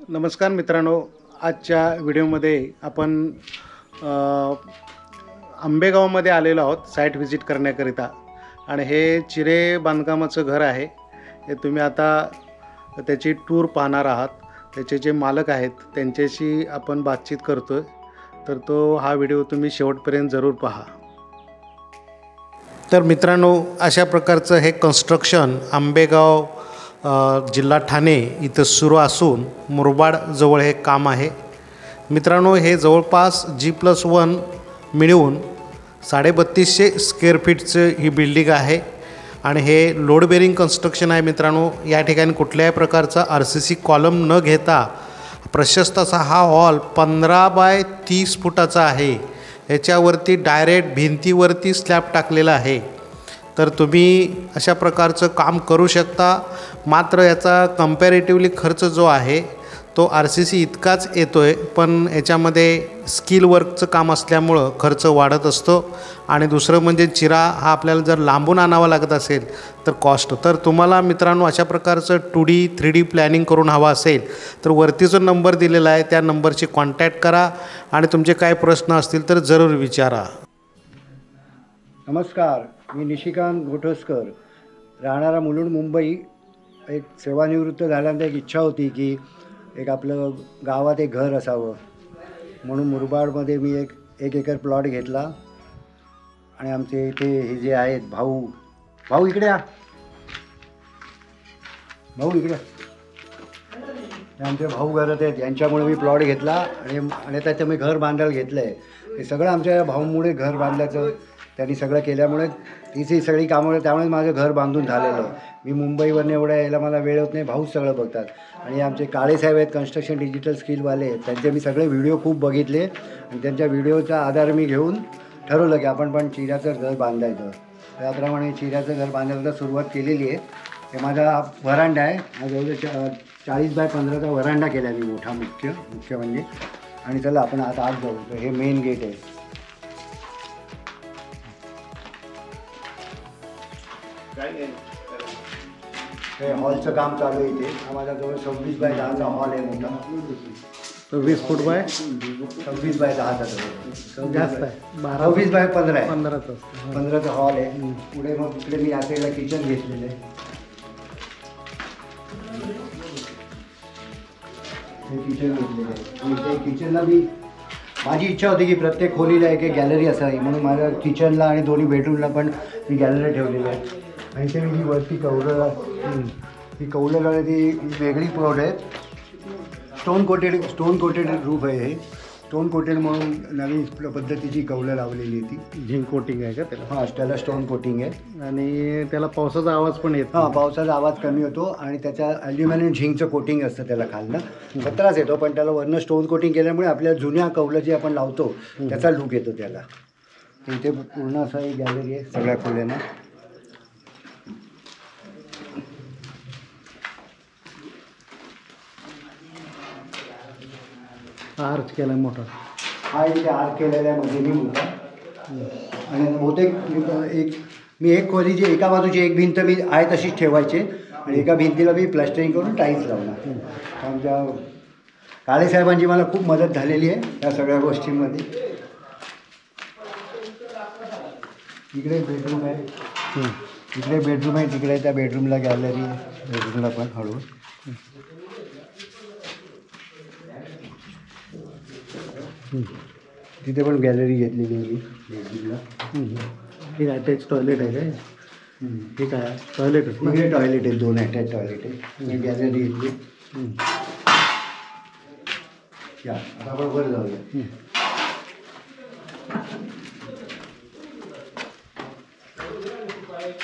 नमस्कार मित्रांनो, आजच्या व्हिडिओमध्ये आपण आंबेगावमध्ये आलेलो आहोत साईट व्हिजिट करण्याकरिता. आणि हे चिरे बांधकामाचं घर आहे. हे तुम्ही आता त्याची टूर पाहणार आहात. त्याचे जे मालक आहेत त्यांच्याशी आपण बातचीत करतोय, तर तो हा व्हिडिओ तुम्ही शेवटपर्यंत जरूर पहा. तर मित्रांनो, अशा प्रकारचं हे कन्स्ट्रक्शन आंबेगाव जिल्हा ठाणे इथं सुरू असून मुरबाडजवळ हे काम आहे. मित्रांनो, हे जवळपास G+1 मिळून 3250 स्क्वेअर फीटचं ही बिल्डिंग आहे आणि हे लोड बेरिंग कन्स्ट्रक्शन आहे. मित्रांनो, या ठिकाणी कुठल्याही प्रकारचा RCC कॉलम न घेता प्रशस्त असा हा हॉल 15 बाय 30 फुटाचा आहे. याच्यावरती डायरेक्ट भिंतीवरती स्लॅब टाकलेला आहे. तर तुम्ही अशा प्रकारचं काम करू शकता. मात्र याचा कंपॅरेटिव्हली खर्च जो आहे तो RCC इतकाच येतो आहे, पण याच्यामध्ये स्किल वर्कचं काम असल्यामुळं खर्च वाढत असतो. आणि दुसरं म्हणजे चिरा हा आपल्याला जर लांबून आणावा लागत असेल तर कॉस्ट. तर तुम्हाला मित्रांनो अशा प्रकारचं 2D 3D प्लॅनिंग करून हवा असेल तर वरती जो नंबर दिलेला आहे त्या नंबरशी कॉन्टॅक्ट करा आणि तुमचे काय प्रश्न असतील तर जरूर विचारा. नमस्कार, मी निशिकांत घोटस्कर, राहणारा मुलुंड, मुंबई. एक सेवानिवृत्त झाल्यानंतर एक इच्छा होती की एक आपलं गावात एक घर असावं, म्हणून मुरबाडमध्ये मी एक एकर प्लॉट घेतला. आणि आमचे इथे हे जे आहेत भाऊ इकडे या, भाऊ इकडे. आमचे भाऊ घरात आहेत, यांच्यामुळे मी प्लॉट घेतला आणि त्याचं मी घर बांधायला घेतलं आहे. हे सगळं आमच्या भाऊमुळे घर बांधल्याचं त्यांनी सगळं केल्यामुळे तिची सगळी कामं, त्यामुळे माझं घर बांधून झालेलं आहे. मी मुंबईवरनं एवढ्या यायला मला वेळ होत नाही, भाऊच सगळं बघतात. आणि आमचे काळेसाहेब आहेत कन्स्ट्रक्शन डिजिटल स्किलवाले, त्यांचे मी सगळे व्हिडिओ खूप बघितले आणि त्यांच्या व्हिडिओचा आधार मी घेऊन ठरवलं की आपण पण चिऱ्याचं घर बांधायचं. त्याप्रमाणे चिऱ्याचं घर बांधायला सुरुवात केलेली आहे. हे माझा व्हरांडा आहे. हा जवळजवळ 40 बाय 15चा व्हरांडा केला आहे मी, मोठा मुख्य म्हणजे. आणि चला आपण आता आत जाऊ. तर हे मेन गेट आहे. हे हॉलचं काम चालू आहे इथे. हा माझा जवळ 26 बाय 10चा हॉल आहे मोठा. 20 फूट बाय 26 बाय 10चा जास्त आहे. 26 बाय 15 आहे. 15चा हॉल आहे. पुढे मग इकडे मी या साईडला किचन घेतलेलं आहे. हे किचन घेतलेलं आहे. आणि ते किचनला माझी इच्छा होती की प्रत्येक खोलीला एक गॅलरी असावी, म्हणून माझ्या किचनला आणि दोन्ही बेडरूमला पण मी गॅलरी ठेवलेली आहे. आणि ते मी वरती कौलं ही ती वेगळी प्लॉट आहे. स्टोन कोटेड रूफ आहे. हे स्टोन कोटेड म्हणून नवीन पद्धतीची कौलं लावलेली आहे. ती झिंक कोटिंग आहे का त्याला? हां, त्याला स्टोन कोटिंग आहे. आणि त्याला पावसाचा आवाज पण येतो. हां, पावसाचा आवाज कमी होतो. आणि त्याच्या ॲल्युमिनियम झिंकचं कोटिंग असतं त्याला खालनं. त्रास येतो, पण त्याला वरनं स्टोन कोटिंग केल्यामुळे आपल्या जुन्या कौलं जे आपण लावतो त्याचा लूक येतो त्याला. इथे पूर्ण असं एक गॅलरी आहे सगळ्या खोल्यांना. आर्च केला मोठा. हा इथे आर्च केलेला आहे मध्ये मी मोठा. आणि बहुतेक मी एक खोली जी एका बाजूची एक भिंत मी आहे तशीच ठेवायचे आणि एका भिंतीला मी प्लॅस्टरिंग करून टाईल्स लावणार. आमच्या काळेसाहेबांची मला खूप मदत झालेली आहे या सगळ्या गोष्टींमध्ये. इकडे बेडरूम आहे. तिकडे त्या बेडरूमला गॅलरी आहे. बेडरूमला पण हळू तिथे पण गॅलरी घेतलेली आहे मी बेडरूमला. हे अटॅच टॉयलेट आहे काय? हे काय टॉयलेट? इकडे टॉयलेट आहे, 2 अटॅच टॉयलेट आहे. गॅलरी घेतली. या आता आपण वर जाऊया.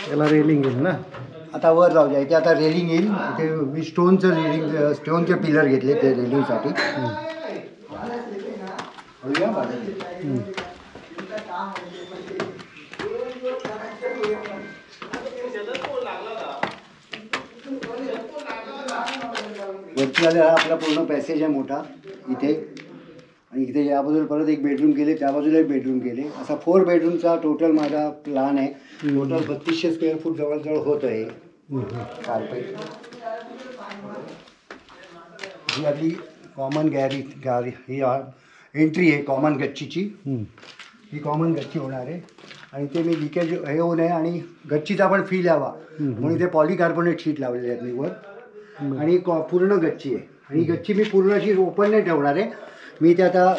त्याला रेलिंग येईल ना? आता वर जाऊया. इथे आता रेलिंग येईल. इथे मी स्टोनचे पिलर घेतले ते रेलिंगसाठी. वरती आले हा आपला पूर्ण पॅसेज आहे मोठा इथे. आणि इथे या बाजूला परत एक बेडरूम केले, त्या बाजूला एक बेडरूम केले. असा 4 बेडरूमचा टोटल माझा प्लॅन आहे. टोटल 3200 स्क्वेअर फूट जवळजवळ होत आहे कार्पेट. ही आपली कॉमन गॅरी ही एंट्री आहे कॉमन गच्चीची. ही कॉमन गच्ची होणार आहे आणि ते मी लिकेज हे होऊ नये आणि गच्चीचा पण फील यावा म्हणून ते पॉलिकार्बोनेट शीट लावलेले आहेत मी वर. आणि पूर्ण गच्ची आहे आणि गच्ची मी पूर्ण अशी ओपन नाही ठेवणार आहे. मी ते आता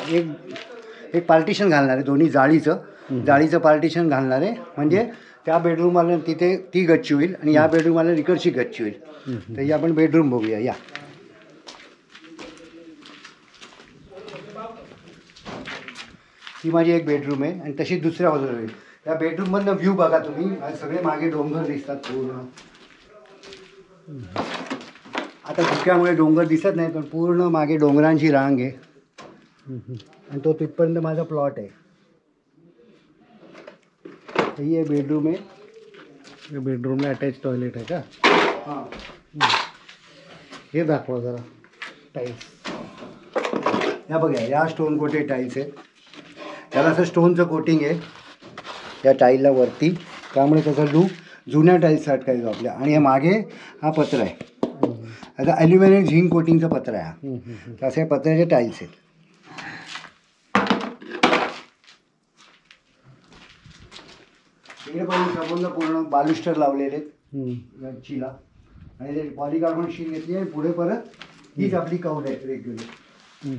एक पार्टिशन घालणार आहे, दोन्ही जाळीचं पार्टिशन घालणार आहे. म्हणजे त्या बेडरूमवाला तिथे ती गच्ची होईल आणि या बेडरूमवाला इकडची गच्ची होईल. तर ही आपण बेडरूम बघूया. या ही माझी एक बेडरूम आहे आणि तशी दुसऱ्या बाजूला होईल. या बेडरूममधनं व्ह्यू बघा तुम्ही. सगळे मागे डोंगर दिसतात पूर्ण. आता धुक्यामुळे डोंगर दिसत नाही पण पूर्ण मागे डोंगरांची रांग आहे आणि तो तिथपर्यंत माझा प्लॉट आहे. ही आहे बेडरूम आहे. बेडरूमला अटॅच टॉयलेट आहे का? हां, हे दाखवा जरा. टाईल्स या बघा, या स्टोन कोटेड टाईल्स आहेत. त्याला असं स्टोनचं कोटिंग आहे या टाईलला वरती, त्यामुळे त्याचा लूक जुन्या टाईल्स अटकायचो आपल्या. आणि हे मागे हा पत्र आहे. आता ॲल्युमिनियम झिंक कोटिंगचा पत्र आहे हा. तर असे पत्र्याचे टाईल्स आहेत. इकडे पण संपूर्ण पूर्ण बालुस्टर लावलेले आहेत गच्चीला आणि ते पॉलिकार्बोनेट शीट घेतली आणि पुढे परत हीच आपली कौल आहे रेग्युलर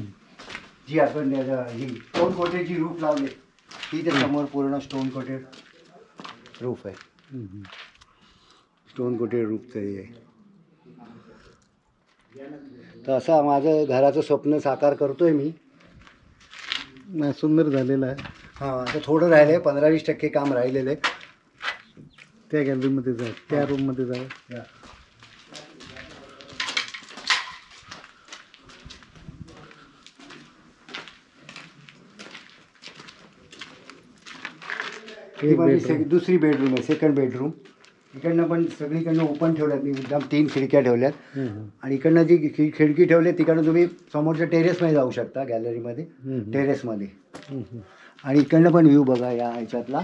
जी आपण ही स्टोन कोटेडची रूफ लावली. ही त्या समोर पूर्ण स्टोन कोटेड रूफ आहे. स्टोन कोटेड रूफचं हे आहे. तर असं माझं घराचं स्वप्न साकार करतोय मी. नाही, सुंदर झालेलं आहे. हां, आता थोडं राहिलं आहे, 15-20% काम राहिलेलं आहे. त्या गॅलरीमध्ये जाय, त्या रूममध्ये जाय. ही माझी दुसरी बेडरूम आहे, सेकंड बेडरूम. इकडनं पण सगळीकडनं ओपन ठेवल्यात मी, एकदम 3 खिडक्या ठेवल्यात. आणि इकडनं जी खिडकी ठेवली तिकडनं तुम्ही समोरच्या टेरेसमध्ये जाऊ शकता, गॅलरीमध्ये टेरेसमध्ये. आणि इकडनं पण व्ह्यू बघा या ह्याच्यातला.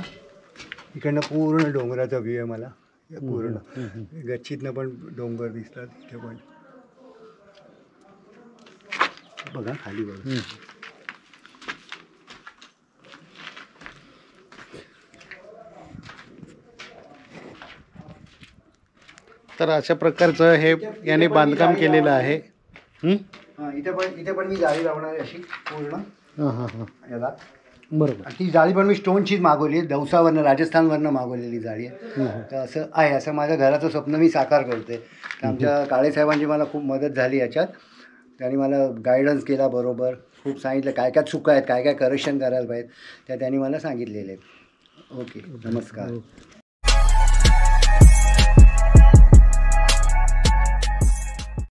इकडनं पूर्ण डोंगराचा व्ह्यू आहे मला पूर्ण. गच्चीतनं पण डोंगर दिसतात इथे पण बघा, खाली बघा. तर अशा प्रकारचं हे याने बांधकाम केलेलं आहे. हां, इथे पण मी जाळी लावणार आहे अशी पूर्ण याला. बरोबर. ती जाळी पण मी स्टोनचीच मागवली आहे, दौसावरनं, राजस्थानवरनं मागवलेली जाळी आहे. तर असं आहे, असं माझं घराचं स्वप्न मी साकार करते. तर आमच्या काळेसाहेबांची मला खूप मदत झाली याच्यात. त्यांनी मला गायडन्स केला बरोबर, खूप सांगितलं काय काय चुका आहेत, काय काय करेक्शन करायला पाहिजेत, त्या त्यांनी मला सांगितलेले आहेत. ओके, नमस्कार.